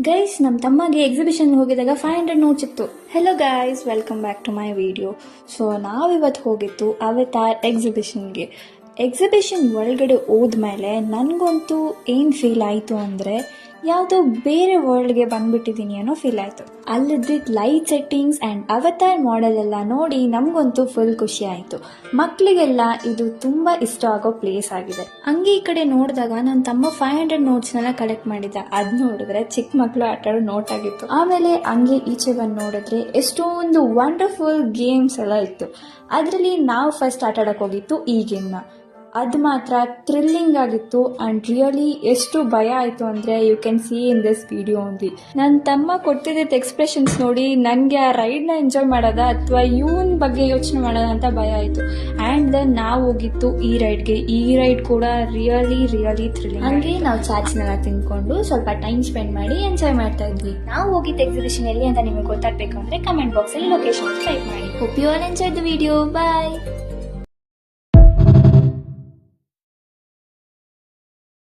Guys, ನಮ್ಮ ತಮ್ಮಗೆ exhibition ಹೋಗಿದಾಗ 500 ನೋಟ್ಸ್ ಇತ್ತು. Hello guys, welcome back to my video. So ನಾವಿವತ್ತು ಹೋಗಿತ್ತು ಅವತಾರ್ ಎಕ್ಸಿಬಿಷನ್ಗೆ. ಎಕ್ಸಿಬಿಷನ್ ಒಳಗಡೆ ಹೋದ್ಮೇಲೆ ನನಗಂತೂ ಏನು ಫೀಲ್ ಆಯಿತು ಅಂದರೆ ಯಾವುದೋ ಬೇರೆ ವರ್ಲ್ಡ್ಗೆ ಬಂದ್ಬಿಟ್ಟಿದ್ದೀನಿ ಅನ್ನೋ ಫೀಲ್ ಆಯಿತು. ಅಲ್ಲಿದ್ದಿದ್ದು light settings and avatar model ಎಲ್ಲ ನೋಡಿ ನಮಗಂತೂ ಫುಲ್ ಖುಷಿ ಆಯಿತು. ಮಕ್ಕಳಿಗೆಲ್ಲ ಇದು ತುಂಬ ಇಷ್ಟ ಆಗೋ ಪ್ಲೇಸ್ ಆಗಿದೆ. ಹಂಗೆ ಈ ಕಡೆ ನೋಡಿದಾಗ ನನ್ನ ತಮ್ಮ 500 ನೋಟ್ಸ್ನೆಲ್ಲ ಕಲೆಕ್ಟ್ ಮಾಡಿದ್ದ. ಅದು ನೋಡಿದ್ರೆ ಚಿಕ್ಕ ಮಕ್ಕಳು ಆಟ ಆಡೋ ನೋಟ್ ಆಗಿತ್ತು. ಆಮೇಲೆ ಹಂಗೆ ಈಚೆ ಬಂದು ನೋಡಿದ್ರೆ ಎಷ್ಟೊಂದು ವಂಡರ್ಫುಲ್ ಗೇಮ್ಸ್ ಎಲ್ಲ ಇತ್ತು. ಅದರಲ್ಲಿ ನಾವು ಫಸ್ಟ್ ಆಟ ಆಡೋಕೆ ಹೋಗಿತ್ತು ಈ ಗೇಮ್ನ. ಅದು ಮಾತ್ರ ಥ್ರಿಲ್ಲಿಂಗ್ ಆಗಿತ್ತು ಆ್ಯಂಡ್ ರಿಯಲಿ ಎಷ್ಟು ಭಯ ಆಯಿತು ಅಂದರೆ you can see in this video only. ನನ್ನ ತಮ್ಮ ಕೊಡ್ತಿದ್ದ ಎಕ್ಸ್ಪ್ರೆಷನ್ಸ್ ನೋಡಿ ನನಗೆ ಆ ರೈಡ್ನ ಎಂಜಾಯ್ ಮಾಡೋದ ಅಥವಾ ಇವನ್ ಬಗ್ಗೆ ಯೋಚನೆ ಮಾಡೋದ ಅಂತ ಭಯ ಆಯಿತು. ಆ್ಯಂಡ್ ದೆನ್ ನಾವು ಹೋಗಿತ್ತು ಈ ರೈಡ್ಗೆ. ಈ ರೈಡ್ ಕೂಡ ರಿಯಲಿ ಥ್ರಿಲ್ಲಿಂಗ್. ಹಂಗೆ ನಾವು ಚಾಟ್ಸ್ನೆಲ್ಲ ತಿನ್ಕೊಂಡು ಸ್ವಲ್ಪ ಟೈಮ್ ಸ್ಪೆಂಡ್ ಮಾಡಿ ಎಂಜಾಯ್ ಮಾಡ್ತಾ ಇದ್ವಿ. ನಾವು ಹೋಗಿದ್ದ ಎಕ್ಸಿಬಿಷನ್ ಎಲ್ಲಿ ಅಂತ ನಿಮಗೆ ಗೊತ್ತಾಗಬೇಕು ಅಂದರೆ ಕಮೆಂಟ್ ಬಾಕ್ಸಲ್ಲಿ ಲೊಕೇಶನ್ ಟೈಪ್ ಮಾಡಿ. Hope you all enjoy the video. Bye.